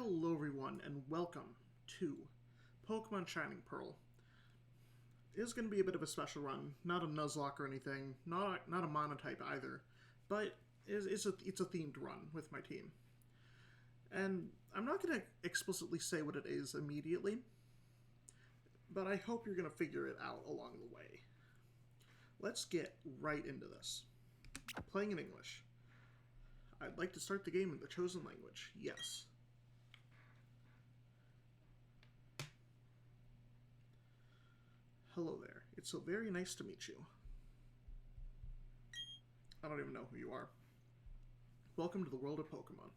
Hello everyone and welcome to Pokemon Shining Pearl. It is going to be a bit of a special run, not a Nuzlocke or anything, not a Monotype either, but it's a themed run with my team. And I'm not going to explicitly say what it is immediately, but I hope you're going to figure it out along the way. Let's get right into this. Playing in English. I'd like to start the game in the chosen language. Yes. Hello there. It's so very nice to meet you. I don't even know who you are. Welcome to the world of Pokemon.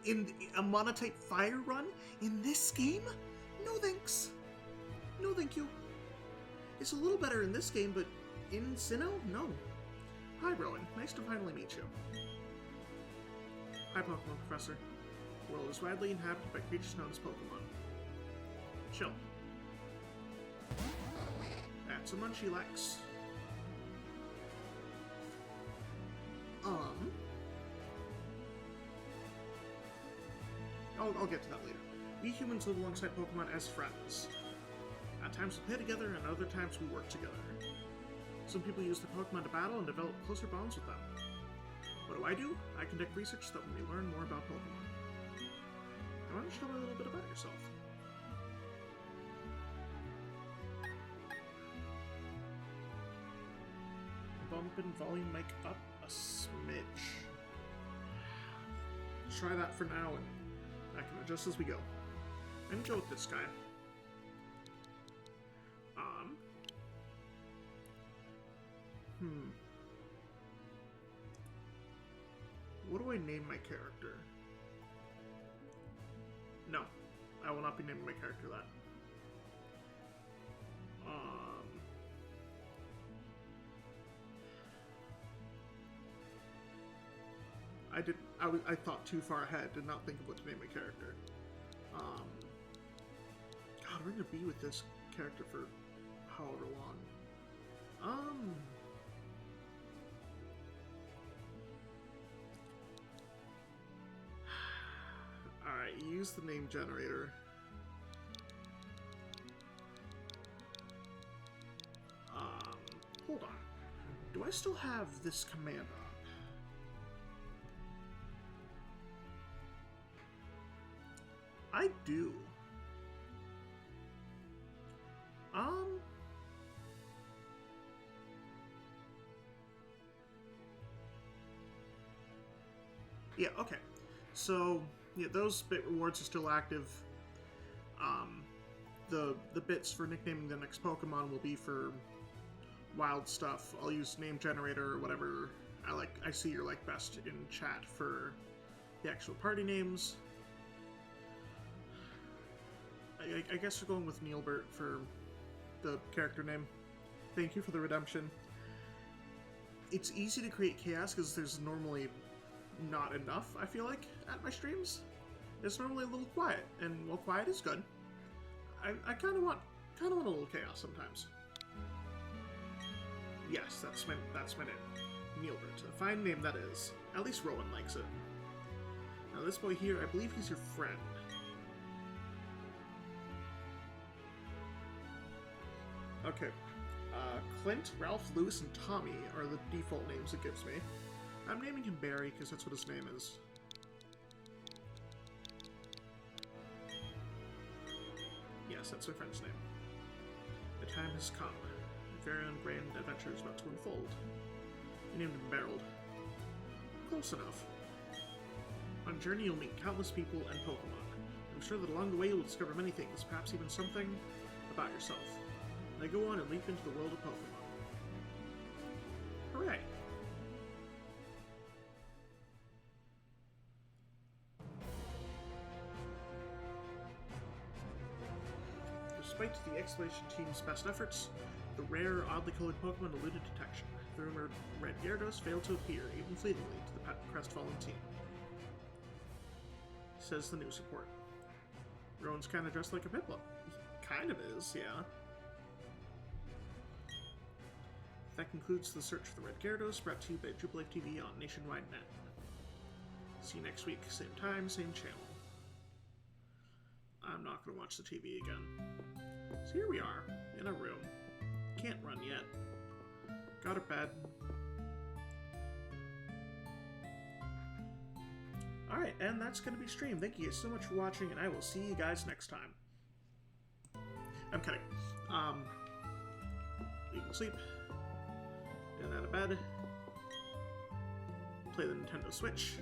In a Monotype Fire run? In this game? No thanks. No thank you. It's a little better in this game, but in Sinnoh? No. Hi, Rowan. Nice to finally meet you. Hi, Pokemon Professor. The world is widely inhabited by creatures known as Pokemon. Chill. That's a Munchylex. I'll get to that later. We humans live alongside Pokemon as friends. At times we play together, and other times we work together. Some people use their Pokemon to battle and develop closer bonds with them. What do? I conduct research that let me learn more about Pokemon. Now, why don't you tell me a little bit about yourself? Bump and volume mic up a smidge. Try that for now, and I can adjust as we go. And go with this guy. What do I name my character? No, I will not be naming my character that. I thought too far ahead, did not think of what to name my character. God, we're gonna be with this character for however long. Alright, use the name generator. Hold on. Do I still have this command on? I do. Yeah, okay. So, yeah, those bit rewards are still active. The bits for nicknaming the next Pokemon will be for wild stuff. I'll use name generator or whatever I see you like best in chat for the actual party names. I guess we're going with Neilbert for the character name. Thank you for the redemption. It's easy to create chaos because there's normally not enough, I feel like, at my streams. It's normally a little quiet, and while quiet is good, I kind of want a little chaos sometimes. Yes, that's my name. Neilbert. A fine name that is. At least Rowan likes it. Now this boy here, I believe he's your friend. Okay. Clint, Ralph, Lewis, and Tommy are the default names it gives me. I'm naming him Barry because that's what his name is. Yes, that's my friend's name. The time has come. A very own grand adventure is about to unfold. You named him Beryl. Close enough. On a journey you'll meet countless people and Pokemon. I'm sure that along the way you'll discover many things, perhaps even something about yourself. Now go on and leap into the world of Pokemon. Hooray! Despite the exploration team's best efforts, the rare, oddly colored Pokemon eluded detection. The rumored Red Gyarados failed to appear, even fleetingly, to the crestfallen team. Says the news report. Rowan's kinda dressed like a Piplup. He kind of is, yeah. That concludes the search for the Red Gyarados, brought to you by Jubilife TV on Nationwide Net. See you next week, same time, same channel. I'm not going to watch the TV again. So here we are, in a room. Can't run yet. Got her bed. Alright, and that's going to be stream. Thank you guys so much for watching, and I will see you guys next time. I'm kidding. You can sleep. Get out of bed. Play the Nintendo Switch.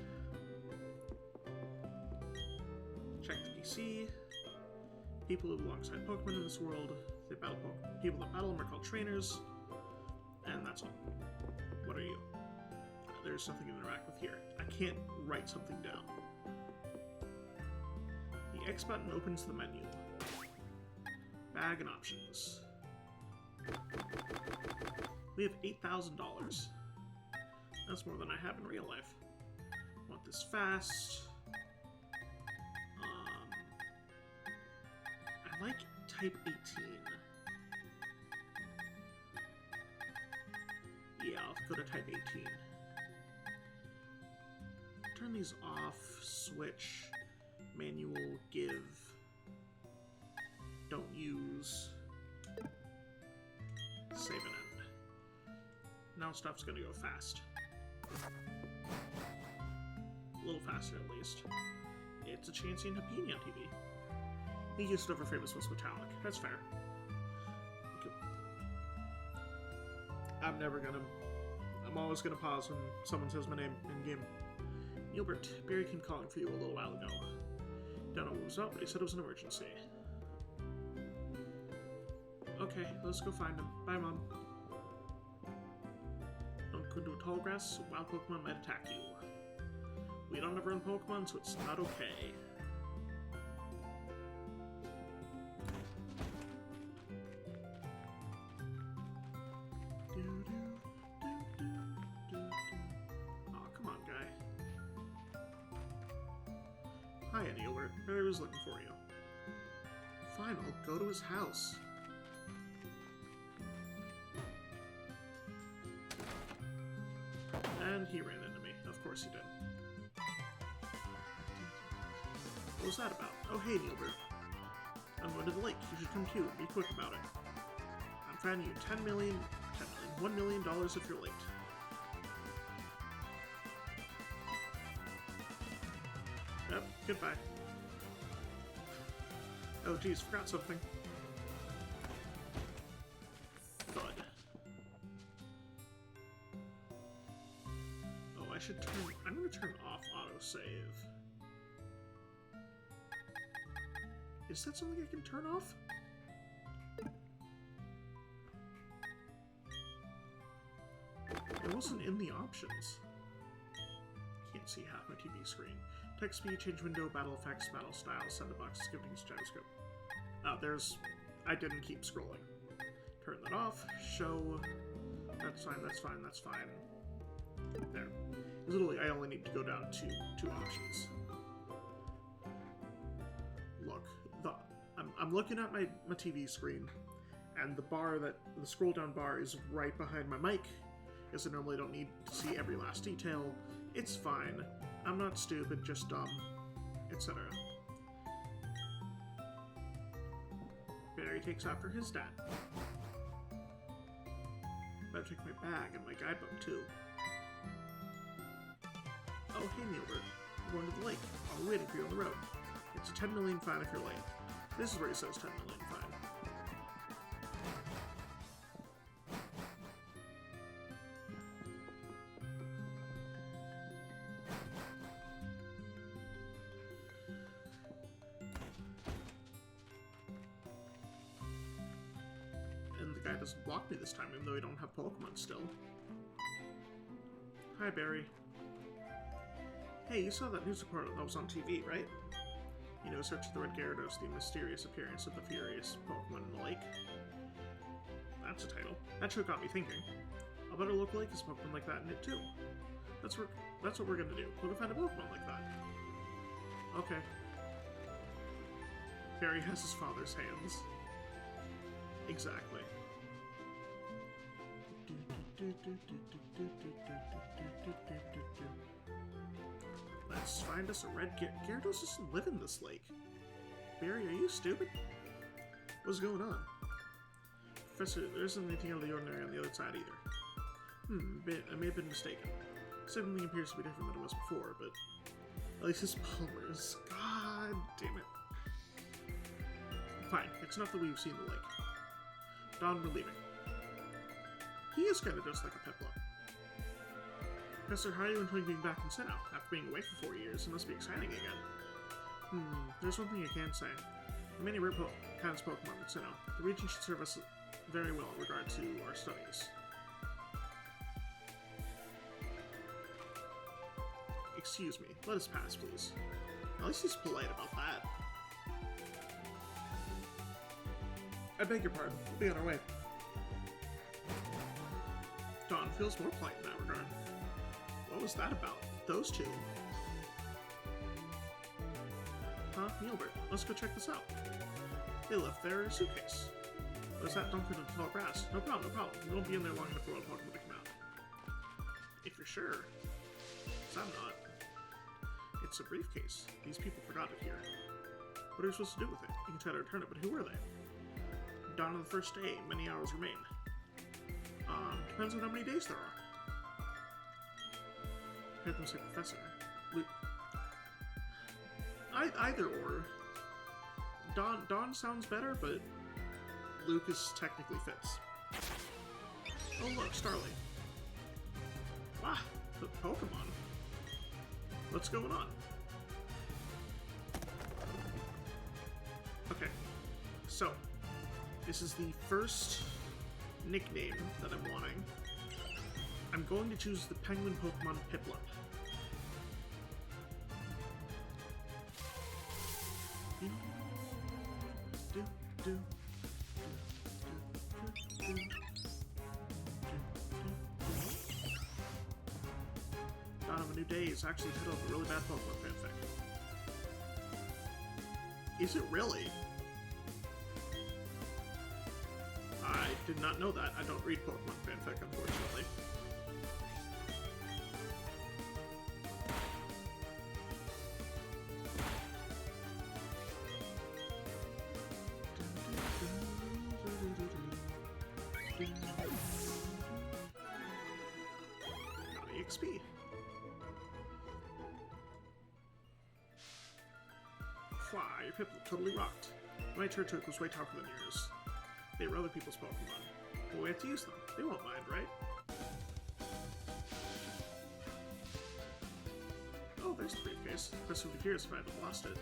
Check the PC. People who live alongside Pokemon in this world. They battle people that battle them are called trainers. And that's all. What are you? There's something to interact with here. I can't write something down. The X button opens the menu. Bag and options. We have $8,000. That's more than I have in real life. Want this fast. I like type 18. Yeah, I'll go to type 18. Turn these off. Switch. Manual. Give. Don't use. Save and end. Now stuff's gonna go fast. A little faster at least. It's a Chansey and Happini on TV. He used over famous was metallic. That's fair. Okay. I'm always gonna pause when someone says my name in game. Gilbert, Barry came calling for you a little while ago. Don't know what was up, but he said it was an emergency. Okay, let's go find him. Bye, Mom. Don't go into a tall grass, so wild Pokemon might attack you. We don't ever run Pokemon, so it's not okay. Aw, come on, guy. Hi, Annie Alert. Barry was looking for you. Fine, I'll go to his house. And he ran into me. Of course he did. What was that about? Oh, hey, Neilbert. I'm going to the lake. You should come too. Be quick about it. I'm finding you $1 million if you're late. Yep, goodbye. Oh, geez, forgot something. Thud. Oh, I should turn... I'm going to turn off autosave. Is that something I can turn off? It wasn't in the options. Can't see half my TV screen. Text speed, change window, battle effects, battle style, send a box, skipping gyroscope. There's... I didn't keep scrolling. Turn that off. Show... That's fine, that's fine, that's fine. There. Literally, I only need to go down to two options. Look, I'm looking at my TV screen, and the scroll down bar is right behind my mic, because I normally don't need to see every last detail. It's fine. I'm not stupid, just dumb, etc. Barry takes after his dad. Better take my bag and my guidebook too. Oh, hey Neilbert. We're going to the lake. I'll be waiting for you on the road. It's a 10 million fine if you're late. This is where it says 10 million fine. And the guy doesn't block me this time, even though we don't have Pokemon still. Hi, Barry. Hey, you saw that news report that was on TV, right? You know, search the Red Gyarados, the mysterious appearance of the furious Pokemon in the lake. That's a title. That show got me thinking. I'll bet a local lake has Pokemon like that in it too. That's what we're gonna do. We'll go find a Pokemon like that. Okay. Barry has his father's hands. Exactly. Let's find us a red Gyarados doesn't live in this lake. Barry, are you stupid? What's going on? Professor, there isn't anything out of the ordinary on the other side either. I may have been mistaken. Everything appears to be different than it was before, but at least it's Palmer's. God damn it. Fine, it's enough that we've seen the lake. Don, we're leaving. He is kind of just like a Piplup. Professor, how are you enjoying being back in Sinnoh? After being away for 4 years, it must be exciting again. There's one thing I can say. There are many rare kinds of Pokemon in Sinnoh. The region should serve us very well in regard to our studies. Excuse me, let us pass, please. At least he's polite about that. I beg your pardon, we'll be on our way. Dawn feels more polite in that regard. What was that about? Those two? Huh? Neilbert, let's go check this out. They left their suitcase. What is that? Don't put it in the tall grass. No problem, no problem. We won't be in there long enough for all Pokemon to come out. If you're sure. Because I'm not. It's a briefcase. These people forgot it here. What are we supposed to do with it? You can try to return it, but who were they? Dawn of the first day. Many hours remain. Depends on how many days there are. I heard them say Professor. Luke. Either or. Dawn sounds better, but Lucas technically fits. Oh look, Starly. Wow, the Pokemon. What's going on? Okay, so this is the first nickname that I'm wanting. I'm going to choose the penguin Pokemon Piplup. Dawn of a New Day is actually the title of a really bad Pokemon fanfic. Is it really? I did not know that. I don't read Pokemon fanfic, unfortunately. Got EXP. Fly, your Piplup totally rocked. My Turtok was way tougher than yours. They were other people's Pokemon. But we have to use them. They won't mind, right? Oh, there's the briefcase. Professor would be curious if I hadn't lost it.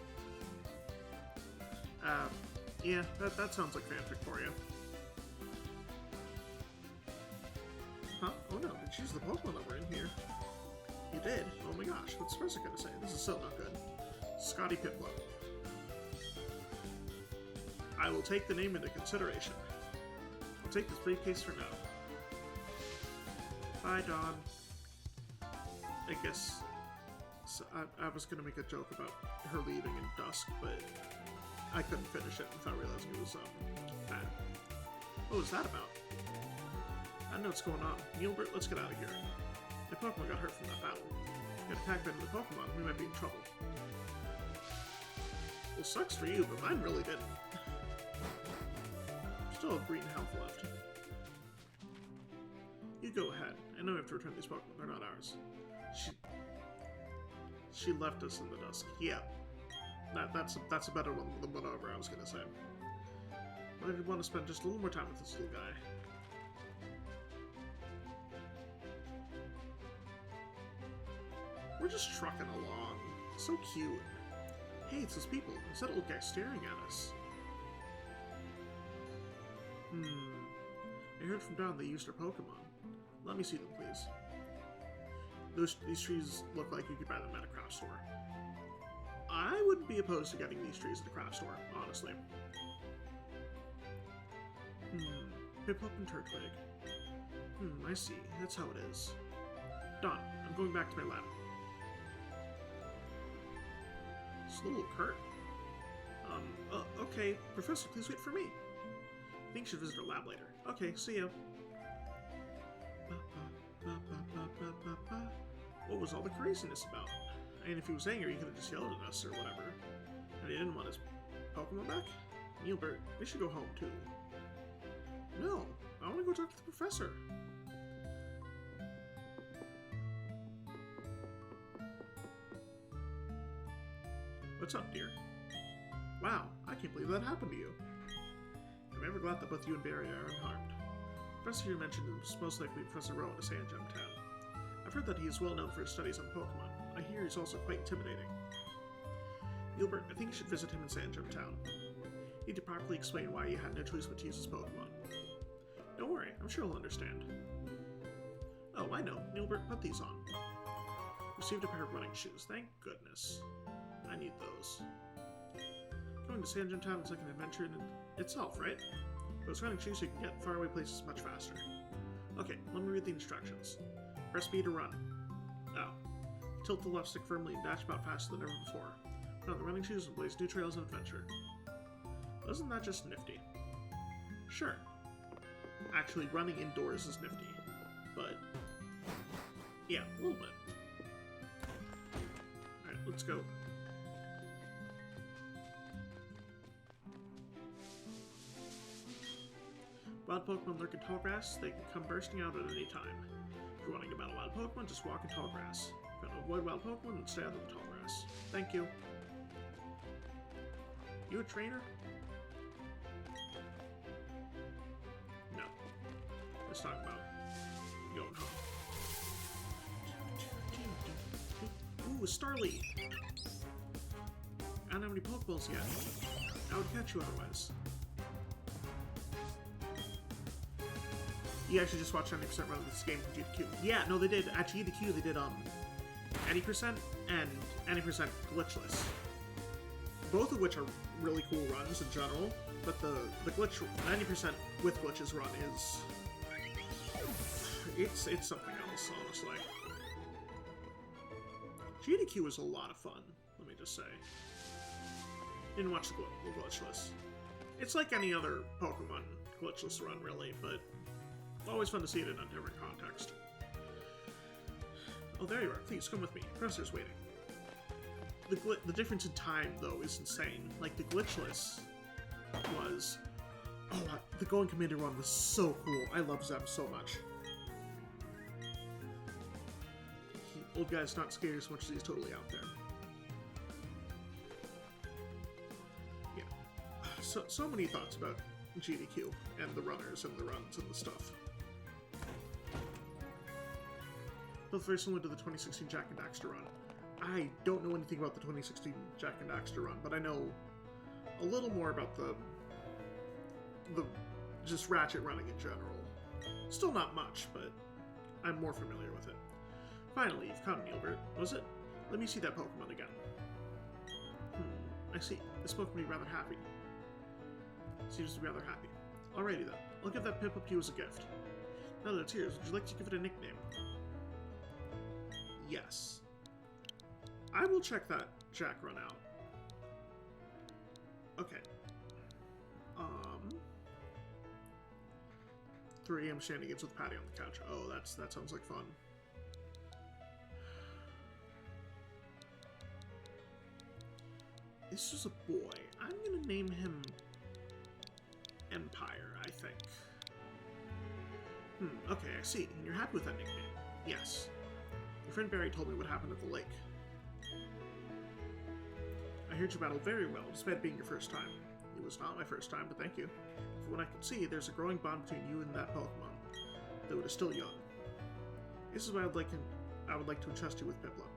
Yeah, that sounds like fanfic for you. Huh? Oh no, did you choose the Pokemon that were in here? You did? Oh my gosh, what's the person gonna say? This is so not good. Scotty Piplup. I will take the name into consideration. I'll take this briefcase for now. Bye, Dawn. I guess... So I was gonna make a joke about her leaving in dusk, but I couldn't finish it without realizing it was, bad. What was that about? I know what's going on. Neilbert, let's get out of here. The Pokemon got hurt from that battle. Get attacked by the Pokemon, we might be in trouble. Well, sucks for you, but mine really didn't. Still have green health left. You go ahead. I know we have to return these Pokemon. They're not ours. She left us in the dusk. Yeah. That's a better one than whatever I was gonna say. But I did want to spend just a little more time with this little guy. We're just trucking along. So cute. Hey, it's those people. Is that old guy staring at us? I heard from Dawn they used our Pokemon. Let me see them, please. These trees look like you could buy them at a craft store. I wouldn't be opposed to getting these trees at a craft store, honestly. Piplup and Turtwig. I see. That's how it is. Dawn, I'm going back to my lab. It's a little curt. Okay. Professor, please wait for me. I think you should visit our lab later. Okay, see ya. What was all the craziness about? And if he was angry, he could have just yelled at us or whatever. And he didn't want his Pokemon back? Gilbert, we should go home too. No, I want to go talk to the professor. What's up, dear? Wow, I can't believe that happened to you. I'm ever glad that both you and Barry are unharmed. Professor here mentioned it was most likely Professor Rowan of Sand Gem Town. I've heard that he is well known for his studies on Pokemon. I hear he's also quite intimidating. Gilbert, I think you should visit him in Sand Gem Town. You need to properly explain why you had no choice but to use his Pokemon. Don't worry, I'm sure he'll understand. Oh, I know. Gilbert, put these on. Received a pair of running shoes. Thank goodness. I need those. Going to Sand Gem Town is like an adventure in itself, right? Those running shoes you can get faraway places much faster. Okay, let me read the instructions. Press B to run. Oh. Tilt the left stick firmly and dash about faster than ever before. Put on the running shoes and blaze new trails of adventure. Wasn't that just nifty? Sure. Actually, running indoors is nifty. But, yeah, a little bit. Alright, let's go. Wild Pokemon lurk in tall grass. They can come bursting out at any time. If you're wanting to battle wild Pokemon, just walk in tall grass. If you want to avoid wild Pokemon, then stay out of the tall grass. Thank you. You a trainer? No. Let's talk about going home. Ooh, a Starly! I don't have any Pokeballs yet. I would catch you otherwise. You actually just watched 90% run of this game from G to Q. Yeah, no, they did. At G to Q, they did 80% and 80% glitchless. Both of which are really cool runs in general, but the glitch 90% with glitches run is it's something else, honestly. G to Q is a lot of fun. Let me just say. Didn't watch the glitchless. It's like any other Pokemon glitchless run, really, but always fun to see it in a different context. Oh, there you are. Please, come with me. Professor's waiting. The difference in time, though, is insane. Like, the glitchless was... Oh, the Going Commander one was so cool. I love Zeb so much. Old guy's not scared as much as he's totally out there. Yeah. So many thoughts about GDQ and the runners and the runs and the stuff. Both very similar to the 2016 Jack and Daxter run. I don't know anything about the 2016 Jack and Daxter run, but I know a little more about the just Ratchet running in general. Still not much, but I'm more familiar with it. Finally, you've come, Gilbert. Was it? Let me see that Pokemon again. I see. This Pokemon be rather happy. Seems to be rather happy. Alrighty then. I'll give that Pip up to you as a gift. Now that it's here, would you like to give it a nickname? Yes. I will check that Jack run out. Okay. 3 AM shenanigans with Patty on the couch. Oh, that sounds like fun. This is a boy. I'm gonna name him Empire, I think. Okay, I see. And you're happy with that nickname? Yes. Your friend Barry told me what happened at the lake. I heard you battled very well, despite being your first time. It was not my first time, but thank you. From what I can see, there's a growing bond between you and that Pokemon, though it is still young. This is why I would like to entrust you with Piplup.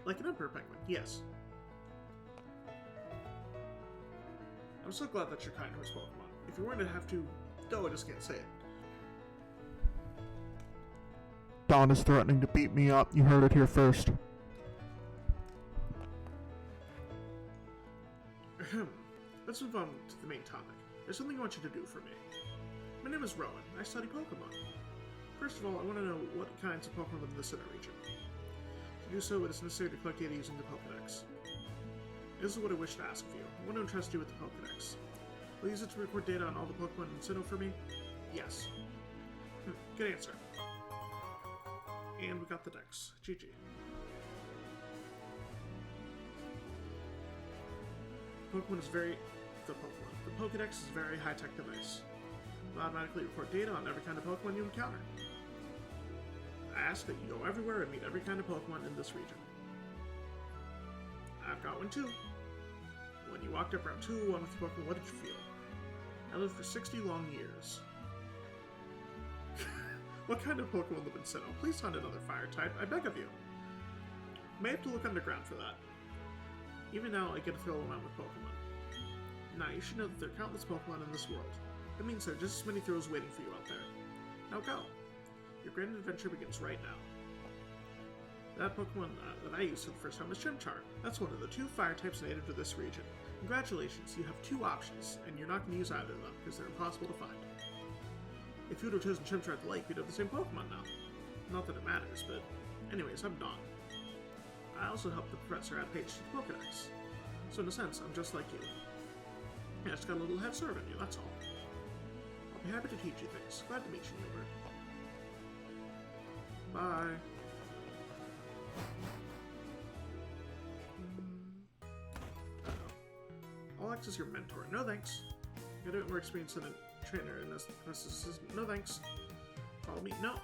Like an Emperor Penguin, yes. I'm so glad that you're kind to his Pokemon. If you weren't to have to... No, I just can't say it. Dawn is threatening to beat me up. You heard it here first. Let's move on to the main topic. There's something I want you to do for me. My name is Rowan. I study Pokemon. First of all, I want to know what kinds of Pokemon live in the Sinnoh region. To do so, it is necessary to collect data using the Pokedex. This is what I wish to ask of you. I want to entrust you with the Pokedex. Will you use it to record data on all the Pokemon in Sinnoh for me? Yes. Good answer. And we got the Dex. GG. The Pokédex is a very high-tech device. It will automatically record data on every kind of Pokemon you encounter. I ask that you go everywhere and meet every kind of Pokemon in this region. I've got one too. When you walked up Route 201 with your Pokemon, what did you feel? I lived for 60 long years. What kind of Pokemon live in Sinnoh? Please hunt another fire type, I beg of you. May have to look underground for that. Even now, I get a thrill around with Pokemon. Now, you should know that there are countless Pokemon in this world. That means there are just as many thrills waiting for you out there. Now go! Your grand adventure begins right now. That Pokemon that I used for the first time was Chimchar. That's one of the 2 fire types native to this region. Congratulations, you have 2 options, and you're not going to use either of them because they're impossible to find. If you would have chosen Chimchar at the lake, you'd have the same Pokemon now. Not that it matters, but anyways, I'm Don. I also helped the professor add pages to the Pokédex. So in a sense, I'm just like you. Yeah, I just got a little head start on you, that's all. I'll be happy to teach you things. Glad to meet you, Gilbert. Bye. I'll act as your mentor. No thanks. You got a bit more experience than a trainer in this assistant. No thanks. Follow me. No.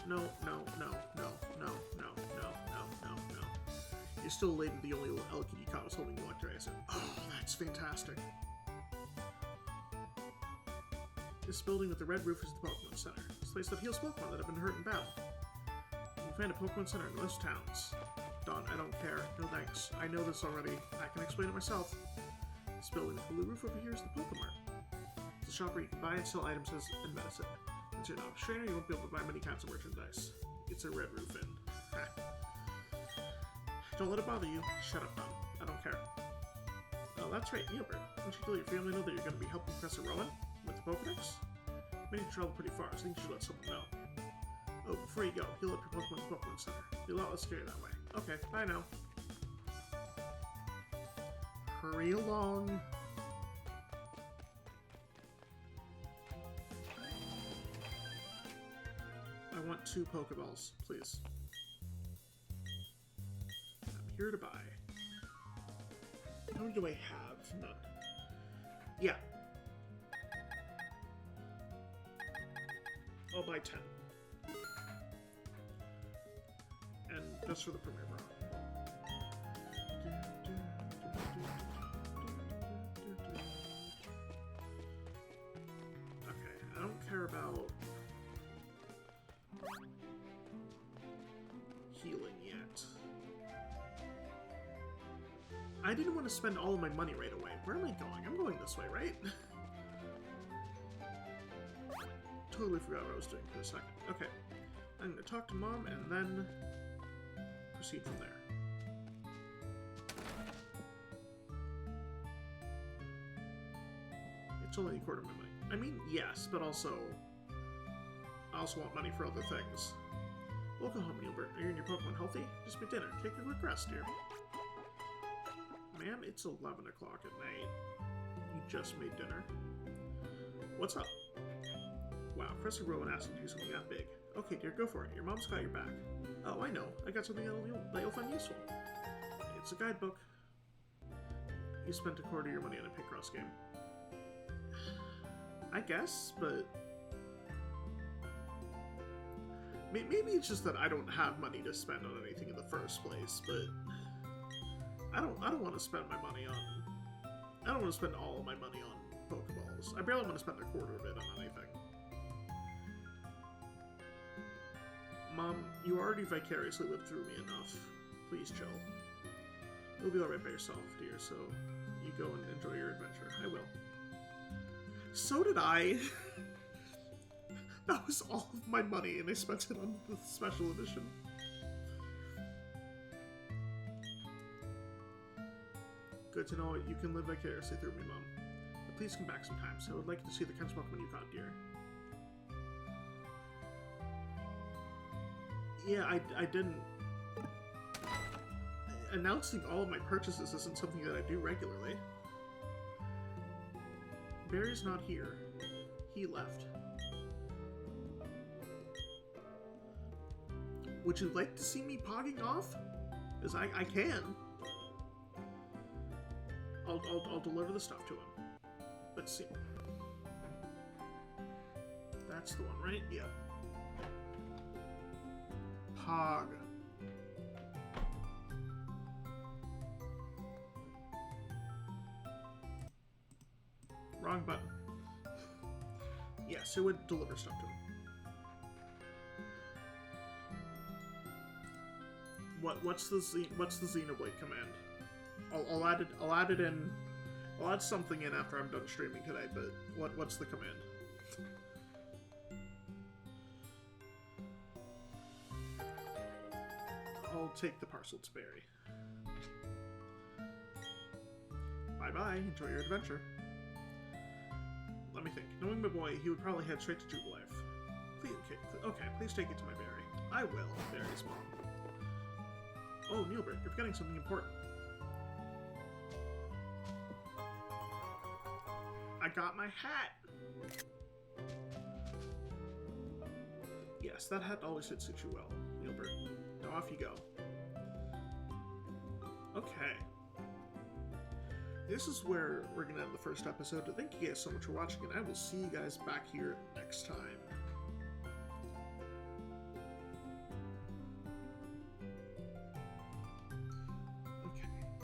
You're still late, and the only Elekid you caught was holding the Electro-Razor. Oh, that's fantastic. This building with the red roof is the Pokemon Center. This place that heals Pokemon that have been hurt in battle. You can find a Pokemon Center in most towns. Don, I don't care. No thanks. I know this already. I can explain it myself. This building with the blue roof over here is the Pokemart. It's a shop where you can buy and sell items and medicine. Since you're not a trainer, you won't be able to buy many kinds of merchandise. It's a red roof and... Don't let it bother you. Shut up, Don. I don't care. Oh, that's right, Gilbert. Didn't you tell your family know that you're going to be helping Professor Rowan with the Pokédex? Made you travel pretty far, so I think you should let someone know. Oh, before you go, heal up your Pokemon at the Pokemon Center. Be a lot less scary that way. Okay, bye now. Hurry along. I want 2 Pokeballs, please. I'm here to buy. How many do I have? None. Yeah. I'll buy 10. And just for the premier bra. Okay, I don't care about healing yet. I didn't want to spend all of my money right away. Where am I going? I'm going this way, right? Totally forgot what I was doing for a second. Okay. I'm going to talk to Mom and then proceed from there. It's only a quarter of my money. I mean, yes, but also... I also want money for other things. Welcome home, Gilbert. Are you and your Pokemon healthy? Just made dinner. Take a quick rest, dear. Ma'am, it's 11 o'clock at night. You just made dinner. What's up? Wow, Professor Rowan asked you to do something that big. Okay, dear, go for it. Your mom's got your back. Oh, I know. I got something that you'll find useful. It's a guidebook. You spent a quarter of your money on a Picross game. I guess, but... Maybe it's just that I don't have money to spend on anything in the first place, but... I don't want to spend my money on... I don't want to spend all of my money on Pokeballs. I barely want to spend a quarter of it on anything. Mom, you already vicariously lived through me enough. Please chill. You'll be alright by yourself, dear, so you go and enjoy your adventure. I will. So did I! That was all of my money, and I spent it on the special edition. Good to know you can live vicariously through me, Mom. But please come back sometimes. I would like to see the kinds of Pokemon you caught, dear. Yeah, I didn't... Announcing all of my purchases isn't something that I do regularly. Barry's not here. He left. Would you like to see me pogging off? Because I can. I'll deliver the stuff to him. Let's see. That's the one, right? Yep. Pog. Wrong button. Yes, it would deliver stuff to him. What's the Xenoblade command? I'll add it in. I'll add something in after I'm done streaming today. But what's the command? I'll take the parcel to Barry. Bye bye. Enjoy your adventure. Let me think. Knowing my boy, he would probably head straight to Jubilife. Please, okay, please take it to my Barry. I will, Barry's mom. Oh, Neilbert, you're forgetting something important. I got my hat! Yes, that hat always fits you well, Neilbert. Now off you go. Okay. This is where we're going to end the first episode. Thank you guys so much for watching, and I will see you guys back here next time.